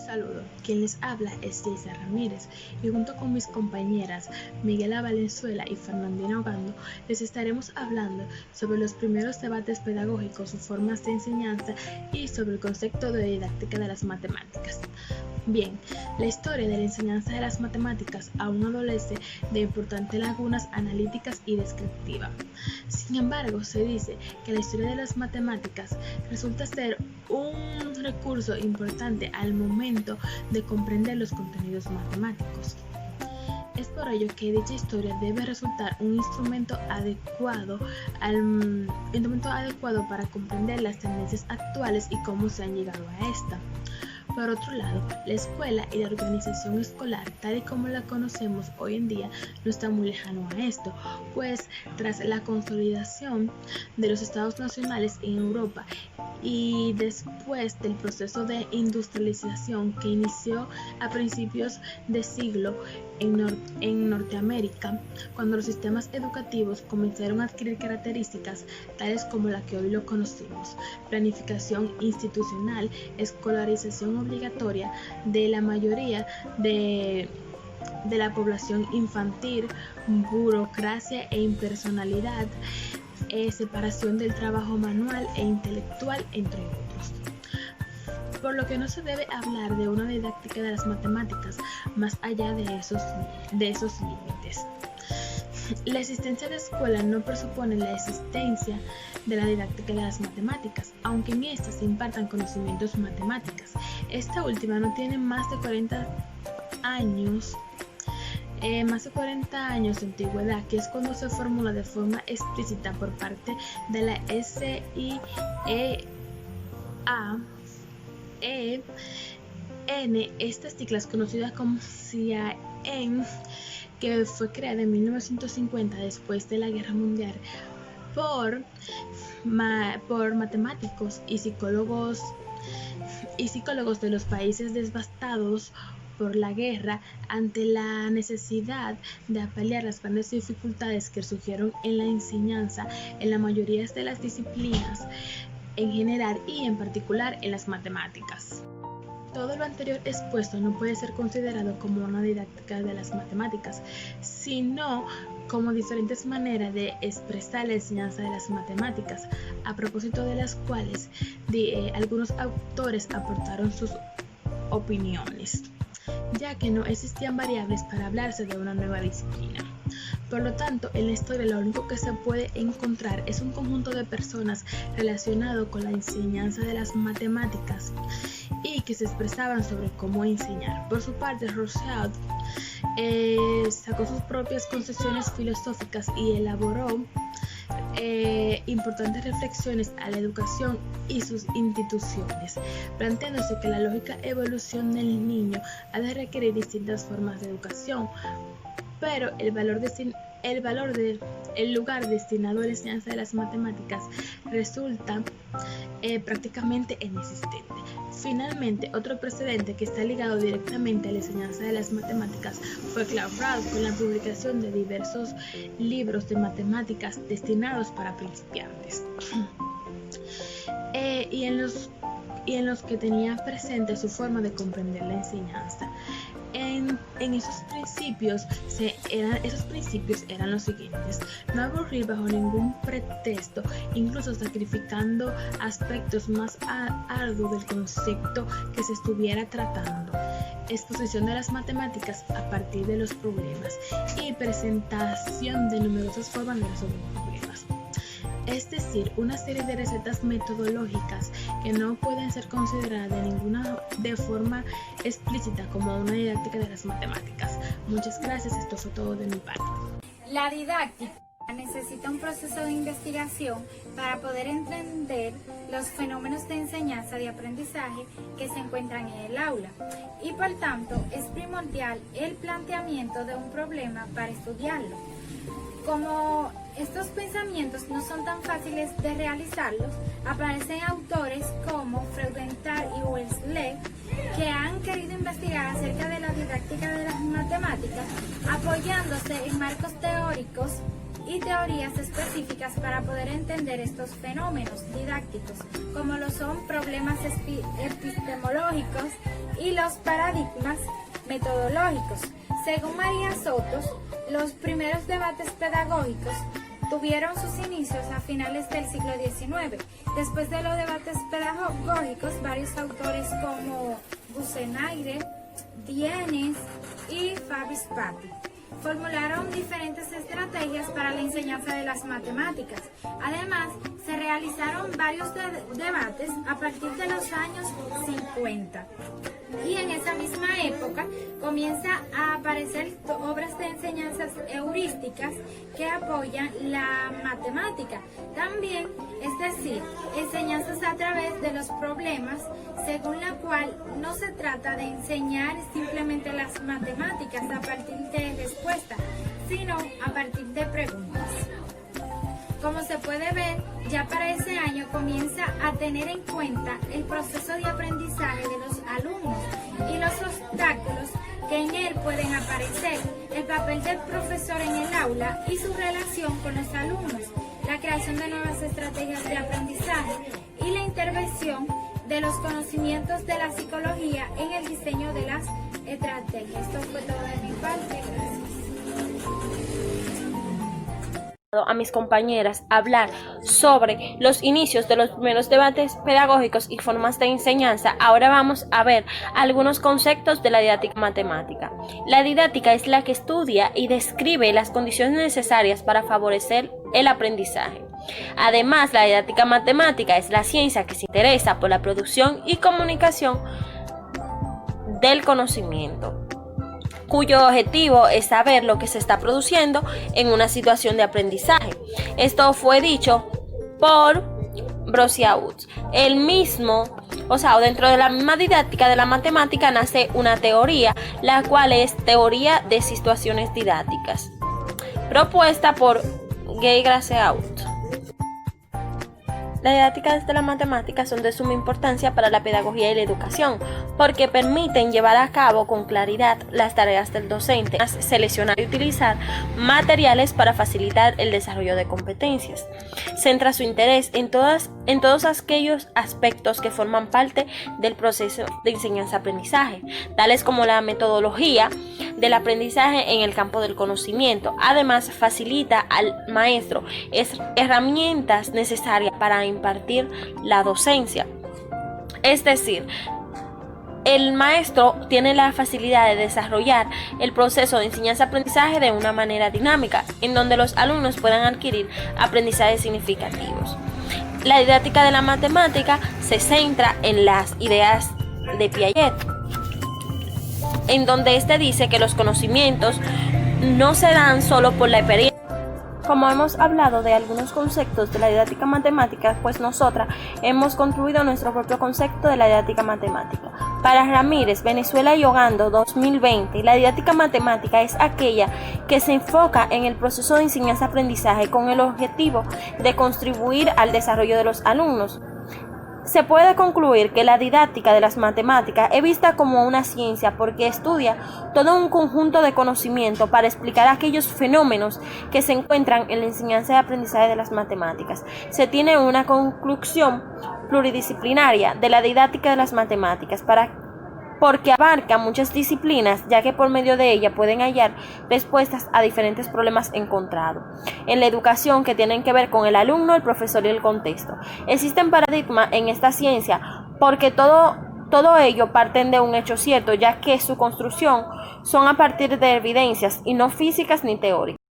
saludo, quien les habla es Yeisa Ramírez y junto con mis compañeras Miguela Valenzuela y Fernandina Ogando les estaremos hablando sobre los primeros debates pedagógicos, sus formas de enseñanza y sobre el concepto de didáctica de las matemáticas. Bien, la historia de la enseñanza de las matemáticas aún adolece de importantes lagunas analíticas y descriptivas. Sin embargo, se dice que la historia de las matemáticas resulta ser un recurso importante al momento de comprender los contenidos matemáticos. Es por ello que dicha historia debe resultar un instrumento adecuado para comprender las tendencias actuales y cómo se han llegado a esta. Por otro lado, la escuela y la organización escolar, tal y como la conocemos hoy en día, no está muy lejano a esto, pues tras la consolidación de los estados nacionales en Europa y después del proceso de industrialización que inició a principios de siglo en Norteamérica, cuando los sistemas educativos comenzaron a adquirir características tales como la que hoy lo conocemos: planificación institucional, escolarización obligatoria de la mayoría de la población infantil, burocracia e impersonalidad, separación del trabajo manual e intelectual, entre otros. Por lo que no se debe hablar de una didáctica de las matemáticas más allá de esos límites. La existencia de escuela no presupone la existencia de la didáctica de las matemáticas, aunque en esta se impartan conocimientos matemáticas. Esta última no tiene más de 40 años de antigüedad, que es cuando se formula de forma explícita por parte de la SIEA estas siglas conocidas como CIAEN, que fue creada en 1950 después de la Guerra Mundial por matemáticos y psicólogos de los países devastados por la guerra, ante la necesidad de paliar las grandes dificultades que surgieron en la enseñanza en la mayoría de las disciplinas en general y en particular en las matemáticas. Todo lo anterior expuesto no puede ser considerado como una didáctica de las matemáticas, sino como diferentes maneras de expresar la enseñanza de las matemáticas, a propósito de las cuales algunos autores aportaron sus opiniones, ya que no existían variables para hablarse de una nueva disciplina. Por lo tanto, en la historia lo único que se puede encontrar es un conjunto de personas relacionado con la enseñanza de las matemáticas y que se expresaban sobre cómo enseñar. Por su parte, Rousseau sacó sus propias concepciones filosóficas y elaboró importantes reflexiones a la educación y sus instituciones, planteándose que la lógica evolución del niño ha de requerir distintas formas de educación, pero el lugar destinado a la enseñanza de las matemáticas resulta prácticamente inexistente. Finalmente, otro precedente que está ligado directamente a la enseñanza de las matemáticas fue Claude con la publicación de diversos libros de matemáticas destinados para principiantes, y en los que tenía presente su forma de comprender la enseñanza. Esos principios eran los siguientes: no aburrir bajo ningún pretexto, incluso sacrificando aspectos más arduos del concepto que se estuviera tratando, exposición de las matemáticas a partir de los problemas y presentación de numerosas formas de resolver problemas. Es decir, una serie de recetas metodológicas que no pueden ser consideradas de forma explícita como una didáctica de las matemáticas. Muchas gracias, esto fue todo de mi parte. La didáctica necesita un proceso de investigación para poder entender los fenómenos de enseñanza y aprendizaje que se encuentran en el aula, y por tanto es primordial el planteamiento de un problema para estudiarlo. Como estos pensamientos no son tan fáciles de realizarlos, aparecen autores como Freudenthal y Wellesley que han querido investigar acerca de la didáctica de las matemáticas, apoyándose en marcos teóricos y teorías específicas para poder entender estos fenómenos didácticos, como lo son problemas epistemológicos y los paradigmas metodológicos. Según María Sotos, los primeros debates pedagógicos tuvieron sus inicios a finales del siglo XIX. Después de los debates pedagógicos, varios autores como Bucenaire, Dienes y Fabrice Papi formularon diferentes estrategias para la enseñanza de las matemáticas. Además, se realizaron varios debates a partir de los años 50. Y en esa misma época comienza a aparecer obras de enseñanzas heurísticas que apoyan la matemática. También, es decir, enseñanzas a través de los problemas, según la cual no se trata de enseñar simplemente las matemáticas a partir de respuestas, sino a partir de preguntas. Como se puede ver, ya para ese año comienza a tener en cuenta el proceso de aprendizaje de los alumnos y los obstáculos que en él pueden aparecer, el papel del profesor en el aula y su relación con los alumnos, la creación de nuevas estrategias de aprendizaje y la intervención de los conocimientos de la psicología en el diseño de las estrategias. Esto fue todo de mi parte. Gracias. A mis compañeras hablar sobre los inicios de los primeros debates pedagógicos y formas de enseñanza. Ahora vamos a ver algunos conceptos de la didáctica matemática. La didáctica es la que estudia y describe las condiciones necesarias para favorecer el aprendizaje. Además, la didáctica matemática es la ciencia que se interesa por la producción y comunicación del conocimiento, cuyo objetivo es saber lo que se está produciendo en una situación de aprendizaje. Esto fue dicho por Brosiaud. El mismo, dentro de la misma didáctica de la matemática nace una teoría, la cual es teoría de situaciones didácticas, propuesta por Gay-Grasseaud. Las didácticas de la matemática son de suma importancia para la pedagogía y la educación, porque permiten llevar a cabo con claridad las tareas del docente, seleccionar y utilizar materiales para facilitar el desarrollo de competencias. Centra su interés en todos aquellos aspectos que forman parte del proceso de enseñanza-aprendizaje, tales como la metodología del aprendizaje en el campo del conocimiento. Además, facilita al maestro herramientas necesarias para impartir la docencia. Es decir, el maestro tiene la facilidad de desarrollar el proceso de enseñanza-aprendizaje de una manera dinámica, en donde los alumnos puedan adquirir aprendizajes significativos. La didáctica de la matemática se centra en las ideas de Piaget, en donde éste dice que los conocimientos no se dan solo por la experiencia. Como hemos hablado de algunos conceptos de la didáctica matemática, pues nosotras hemos construido nuestro propio concepto de la didáctica matemática. Para Ramírez, Venezuela y Ogando 2020, la didáctica matemática es aquella que se enfoca en el proceso de enseñanza-aprendizaje con el objetivo de contribuir al desarrollo de los alumnos. Se puede concluir que la didáctica de las matemáticas es vista como una ciencia porque estudia todo un conjunto de conocimiento para explicar aquellos fenómenos que se encuentran en la enseñanza y aprendizaje de las matemáticas. Se tiene una conclusión pluridisciplinaria de la didáctica de las matemáticas porque abarca muchas disciplinas, ya que por medio de ella pueden hallar respuestas a diferentes problemas encontrados en la educación que tienen que ver con el alumno, el profesor y el contexto. Existen paradigmas en esta ciencia porque todo ello parten de un hecho cierto, ya que su construcción son a partir de evidencias y no físicas ni teóricas.